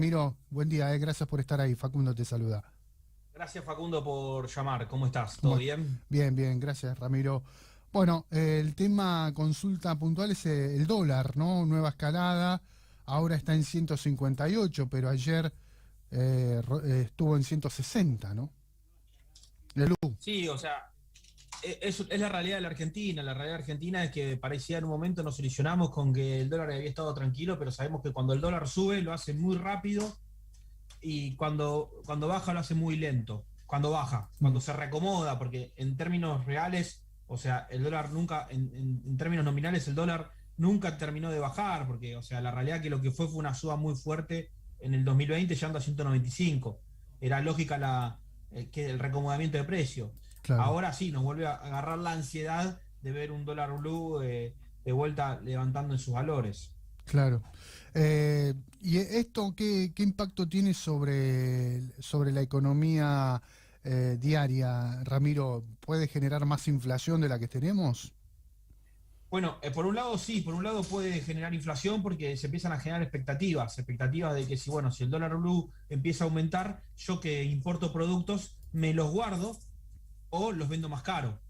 Ramiro, buen día, gracias por estar ahí. Facundo te saluda. Gracias Facundo por llamar. ¿Cómo estás? ¿Todo ¿Cómo- bien? Bien, bien, gracias, Ramiro. Bueno, el tema consulta puntual es el dólar, ¿no? Nueva escalada, ahora está en 158, pero ayer estuvo en 160, ¿no? El U. Sí, o sea, es la realidad de la Argentina. La realidad argentina es que parecía en un momento nos ilusionamos con que el dólar había estado tranquilo, pero sabemos que cuando el dólar sube lo hace muy rápido y cuando baja lo hace muy lento. Cuando baja, Mm, cuando se reacomoda, porque en términos reales, o sea, el dólar nunca, en términos nominales, el dólar nunca terminó de bajar, porque, o sea, la realidad que lo que fue una suba muy fuerte en el 2020, llegando a 195. Era lógica que el reacomodamiento de precio. claro, Ahora sí, nos vuelve a agarrar la ansiedad de ver un dólar blue de vuelta levantando en sus valores. claro. ¿Y esto qué impacto tiene sobre la economía diaria, Ramiro? ¿Puede generar más inflación de la que tenemos? Bueno, por un lado sí, por un lado puede generar inflación porque se empiezan a generar expectativas de que si, bueno, si el dólar blue empieza a aumentar, yo que importo productos me los guardo o los vendo más caro,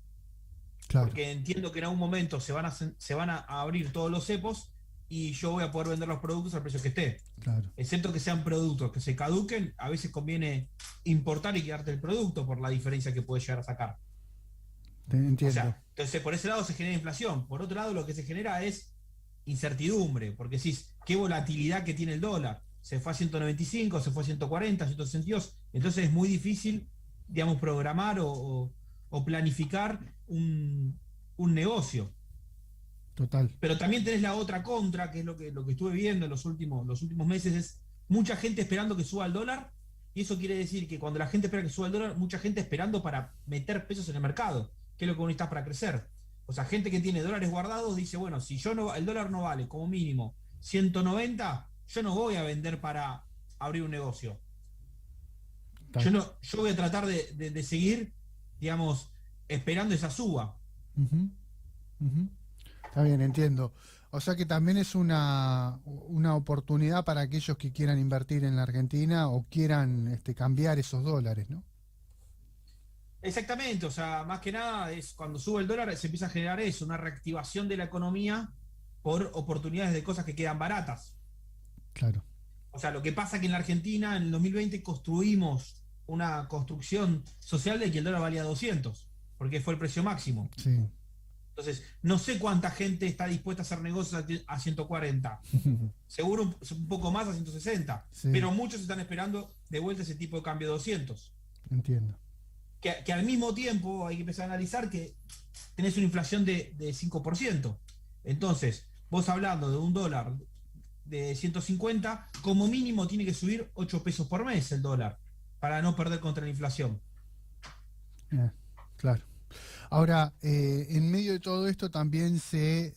Claro, porque entiendo que en algún momento se van a abrir todos los cepos y yo voy a poder vender los productos al precio que esté. claro. Excepto que sean productos que se caduquen, a veces conviene importar y quedarte el producto por la diferencia que puede llegar a sacar. O Entiendo. sea, entonces por ese lado se genera inflación. Por otro lado, lo que se genera es incertidumbre, porque decís, qué volatilidad que tiene el dólar. Se fue a 195, se fue a 140, 162. Entonces es muy difícil, digamos, programar o planificar un negocio. Total. Pero también tenés la otra contra, que es lo que estuve viendo en los últimos meses, es mucha gente esperando que suba el dólar. Y eso quiere decir que cuando la gente espera que suba el dólar, mucha gente esperando para meter pesos en el mercado, que es lo que necesitas para crecer. O sea, gente que tiene dólares guardados dice, bueno, si yo no, el dólar no vale como mínimo 190, yo no voy a vender para abrir un negocio. Tal. Yo voy a tratar de seguir, digamos, esperando esa suba. Ujú, ujú. Está bien, entiendo. O sea que también es una oportunidad para aquellos que quieran invertir en la Argentina o quieran cambiar esos dólares, ¿no? Exactamente, o sea, más que nada es cuando sube el dólar se empieza a generar eso, una reactivación de la economía por oportunidades de cosas que quedan baratas. Claro. O sea, lo que pasa es que en la Argentina en el 2020 construimos una construcción social de que el dólar valía 200, porque fue el precio máximo. Sí. Entonces, no sé cuánta gente está dispuesta a hacer negocios a 140, seguro un poco más a 160, Sí, pero muchos están esperando de vuelta ese tipo de cambio de 200. entiendo. Que al mismo tiempo hay que empezar a analizar que tenés una inflación de 5%. Entonces, vos hablando de un dólar de 150, como mínimo tiene que subir 8 pesos por mes el dólar para no perder contra la inflación. Eh, claro. Ahora, en medio de todo esto también se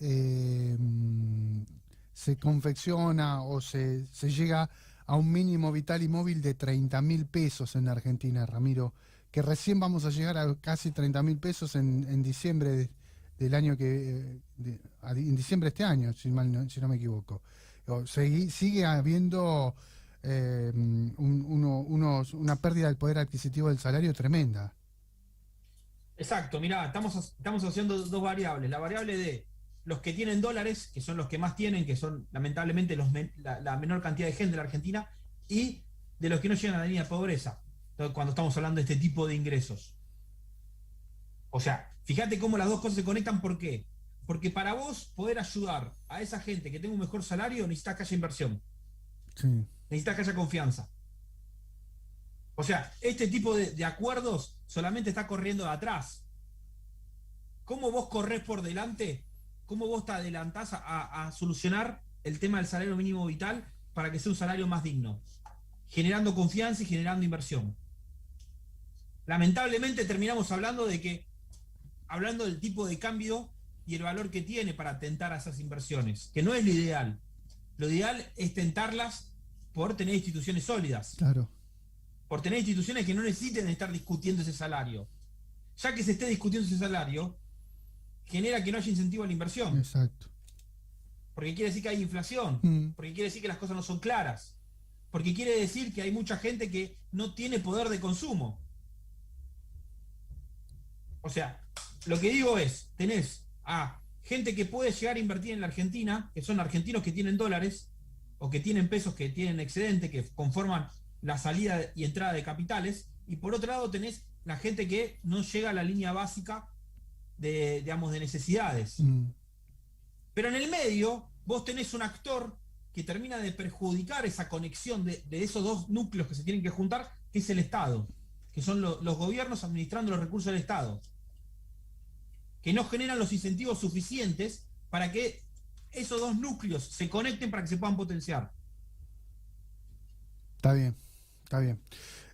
confecciona o se llega a un mínimo vital y móvil de 30.000 pesos en Argentina, Ramiro, que recién vamos a llegar a casi 30.000 pesos en diciembre del año en diciembre de este año, si no me equivoco. Sigue habiendo una pérdida del poder adquisitivo del salario tremenda. Exacto, mirá, estamos haciendo dos variables. La variable de los que tienen dólares, que son los que más tienen, que son lamentablemente la menor cantidad de gente de la Argentina, y de los que no llegan a la línea de pobreza, cuando estamos hablando de este tipo de ingresos. O sea, fíjate cómo las dos cosas se conectan, ¿por qué? Porque para vos poder ayudar a esa gente que tenga un mejor salario, necesitas que haya inversión, Sí. necesitas que haya confianza. O sea, este tipo de acuerdos solamente está corriendo de atrás. ¿Cómo vos corres por delante? ¿Cómo vos te adelantás a solucionar el tema del salario mínimo vital para que sea un salario más digno? Generando confianza y generando inversión. Lamentablemente terminamos hablando del tipo de cambio y el valor que tiene para tentar a esas inversiones, que no es lo ideal. Lo ideal es tentarlas por tener instituciones sólidas, Claro, por tener instituciones que no necesiten estar discutiendo ese salario. Ya que se esté discutiendo ese salario, genera que no haya incentivo a la inversión, exacto. porque quiere decir que hay inflación, Mm, porque quiere decir que las cosas no son claras. porque quiere decir que hay mucha gente que no tiene poder de consumo. O sea, lo que digo es, tenés a gente que puede llegar a invertir en la Argentina, que son argentinos que tienen dólares, o que tienen pesos que tienen excedente, que conforman la salida y entrada de capitales, y por otro lado tenés la gente que no llega a la línea básica de, digamos, de necesidades. Pero en el medio, vos tenés un actor que termina de perjudicar esa conexión de esos dos núcleos que se tienen que juntar, que es el Estado, que son los gobiernos administrando los recursos del Estado, que no generan los incentivos suficientes para que esos dos núcleos se conecten para que se puedan potenciar. Está bien, está bien.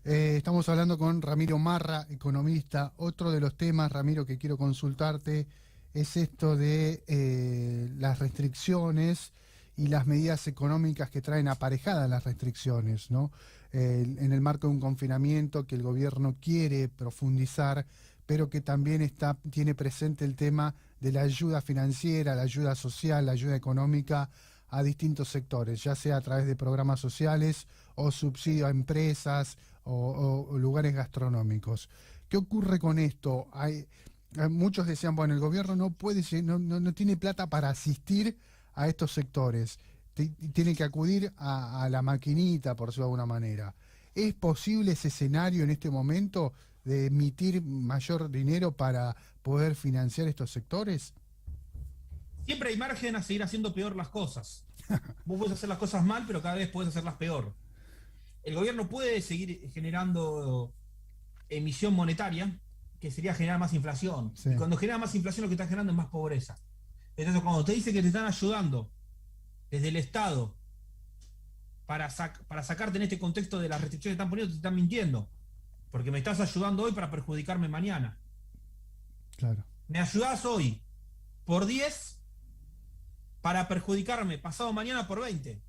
Estamos hablando con Ramiro Marra, economista. Otro de los temas, Ramiro, que quiero consultarte es esto de las restricciones y las medidas económicas que traen aparejadas las restricciones, ¿no? En el marco de un confinamiento que el gobierno quiere profundizar, pero que también tiene presente el tema de la ayuda financiera, la ayuda social, la ayuda económica a distintos sectores, ya sea a través de programas sociales o subsidio a empresas o lugares gastronómicos. ¿Qué ocurre con esto? Muchos decían, bueno, el gobierno no tiene plata para asistir a estos sectores, tiene que acudir a la maquinita, por decirlo de alguna manera. ¿Es posible ese escenario en este momento de emitir mayor dinero para poder financiar estos sectores? Siempre hay margen a seguir haciendo peor las cosas. Vos podés hacer las cosas mal, pero cada vez podés hacerlas peor. El gobierno puede seguir generando emisión monetaria, que sería generar más inflación. Sí. Y cuando genera más inflación, lo que está generando es más pobreza. Entonces, cuando te dice que te están ayudando desde el Estado para sacarte en este contexto de las restricciones que están poniendo, te están mintiendo. Porque me estás ayudando hoy para perjudicarme mañana. Claro. Me ayudás hoy por 10 para perjudicarme pasado mañana por 20.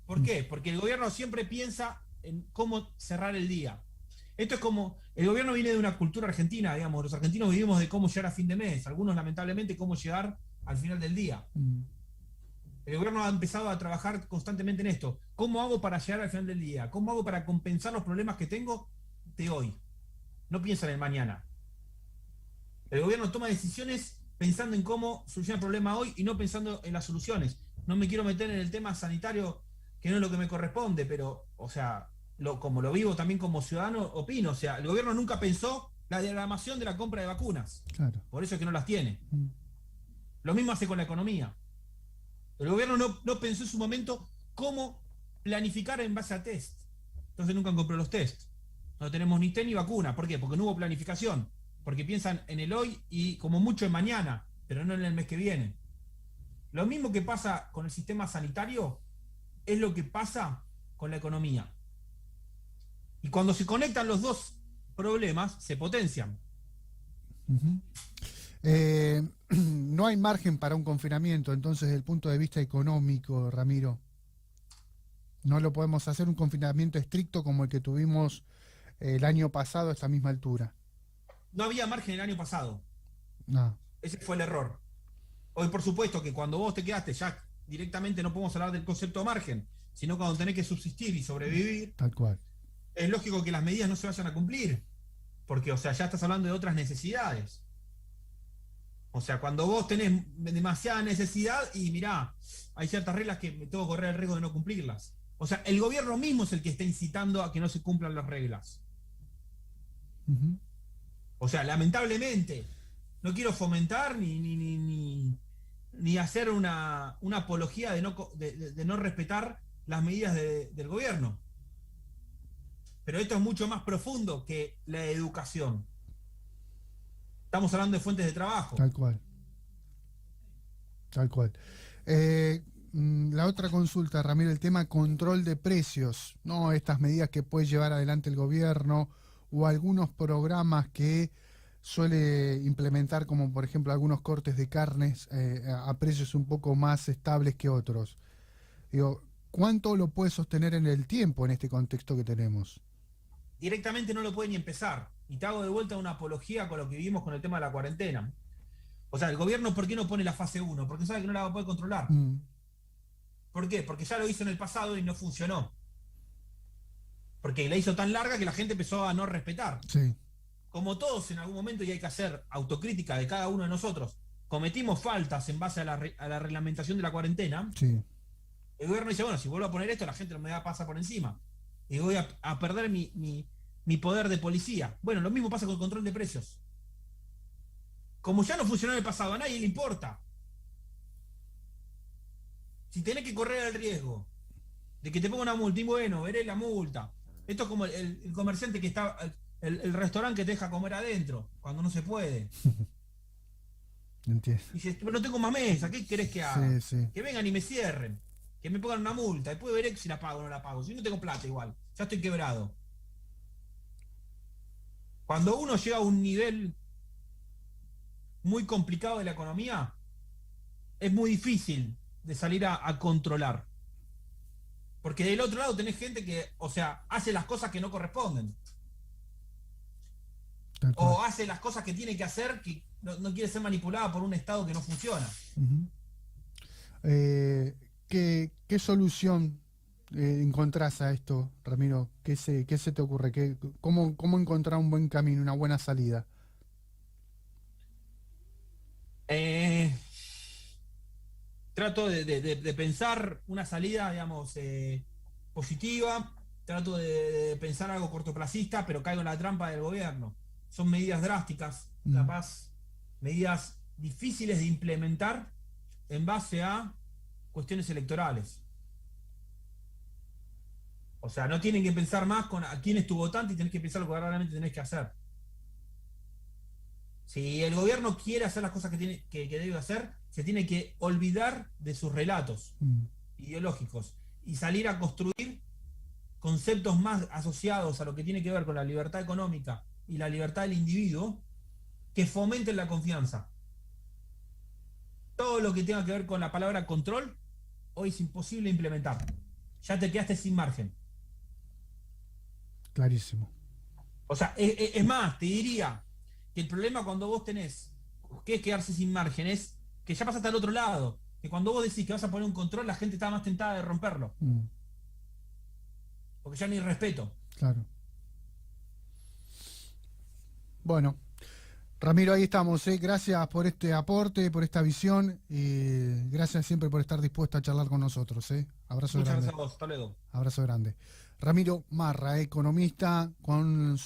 ¿Por qué? Porque el gobierno siempre piensa en cómo cerrar el día. Esto es como, el gobierno viene de una cultura argentina, digamos, los argentinos vivimos de cómo llegar a fin de mes, algunos lamentablemente cómo llegar al final del día. El gobierno ha empezado a trabajar constantemente en esto. ¿Cómo hago para llegar al final del día? ¿Cómo hago para compensar los problemas que tengo de hoy? No piensa en el mañana. El gobierno toma decisiones pensando en cómo solucionar el problema hoy y no pensando en las soluciones. No me quiero meter en el tema sanitario, que no es lo que me corresponde, pero, o sea, como lo vivo también como ciudadano, opino. O sea, el gobierno nunca pensó la diagramación de la compra de vacunas. Claro. Por eso es que no las tiene. Lo mismo hace con la economía. El gobierno no pensó en su momento cómo planificar en base a test. Entonces nunca compró los test. No tenemos ni test ni vacuna. ¿Por qué? Porque no hubo planificación. Porque piensan en el hoy y como mucho en mañana, pero no en el mes que viene. Lo mismo que pasa con el sistema sanitario es lo que pasa con la economía. Y cuando se conectan los dos problemas, se potencian. No hay margen para un confinamiento, entonces, desde el punto de vista económico, Ramiro. No lo podemos hacer un confinamiento estricto como el que tuvimos el año pasado a esta misma altura. No había margen el año pasado. No. Ese fue el error. Hoy, por supuesto, que cuando vos te quedaste ya directamente no podemos hablar del concepto de margen, sino cuando tenés que subsistir y sobrevivir. Tal cual. Es lógico que las medidas no se vayan a cumplir, porque, o sea, ya estás hablando de otras necesidades. O sea, cuando vos tenés demasiada necesidad y mirá, hay ciertas reglas que me tengo que correr el riesgo de no cumplirlas. O sea, el gobierno mismo es el que está incitando a que no se cumplan las reglas. O sea, lamentablemente, no quiero fomentar ni hacer una apología de no respetar las medidas del gobierno. Pero esto es mucho más profundo que la educación. Estamos hablando de fuentes de trabajo. Tal cual. Tal cual. La otra consulta, Ramiro, el tema control de precios, ¿no? Estas medidas que puede llevar adelante el gobierno o algunos programas que suele implementar, como por ejemplo algunos cortes de carnes a precios un poco más estables que otros. Digo, ¿cuánto lo puede sostener en el tiempo en este contexto que tenemos? Directamente no lo puede ni empezar. Y te hago de vuelta una apología con lo que vivimos con el tema de la cuarentena. O sea, el gobierno, ¿por qué no pone la fase 1? Porque sabe que no la va a poder controlar. ¿Por qué? Porque ya lo hizo en el pasado y no funcionó. Porque la hizo tan larga que la gente empezó a no respetar. Sí, Como todos en algún momento, y hay que hacer autocrítica de cada uno de nosotros, cometimos faltas en base a la reglamentación de la cuarentena. sí. El gobierno dice, bueno, si vuelvo a poner esto, la gente no me va a pasar por encima. Y voy a perder mi poder de policía. Bueno, lo mismo pasa con el control de precios. Como ya no funcionó en el pasado, a nadie le importa. Si tenés que correr el riesgo de que te ponga una multa, y bueno, veré la multa. Esto es como el comerciante que está, el restaurante que te deja comer adentro, cuando no se puede. Entiendo. Y dices, no tengo más mesa, ¿qué querés que haga? Sí, sí. Que vengan y me cierren, que me pongan una multa, después veré si la pago o no la pago. Si no tengo plata igual, ya estoy quebrado. Cuando uno llega a un nivel muy complicado de la economía, es muy difícil de salir a controlar. Porque del otro lado tenés gente que, o sea, hace las cosas que no corresponden. Tal cual. O hace las cosas que tiene que hacer que no quiere ser manipulada por un Estado que no funciona. Ujú. ¿Qué solución encontrás a esto, Ramiro? ¿Qué se te ocurre? ¿Cómo encontrar un buen camino, una buena salida? Eh, Trato de pensar una salida, digamos, positiva. Trato de pensar algo cortoplacista, pero caigo en la trampa del gobierno. Son medidas drásticas, Mm, capaz, medidas difíciles de implementar en base a cuestiones electorales. O sea, no tienen que pensar más con a quién es tu votante y tenés que pensar lo que verdaderamente tenés que hacer. Si el gobierno quiere hacer las cosas que debe hacer, se tiene que olvidar de sus relatos mm, ideológicos y salir a construir conceptos más asociados a lo que tiene que ver con la libertad económica y la libertad del individuo que fomenten la confianza. Todo lo que tenga que ver con la palabra control, hoy es imposible implementar. Ya te quedaste sin margen. clarísimo. O sea, es más, te diría que el problema cuando vos tenés que quedarse sin margen es que ya pasaste al otro lado. Que cuando vos decís que vas a poner un control, la gente está más tentada de romperlo. Mm, Porque ya no hay respeto. claro. Bueno, Ramiro, ahí estamos, ¿eh? Gracias por este aporte, por esta visión y gracias siempre por estar dispuesto a charlar con nosotros, ¿eh? Abrazo Muchas grande. gracias a vos. Hasta luego. Abrazo grande. Ramiro Marra, economista, con su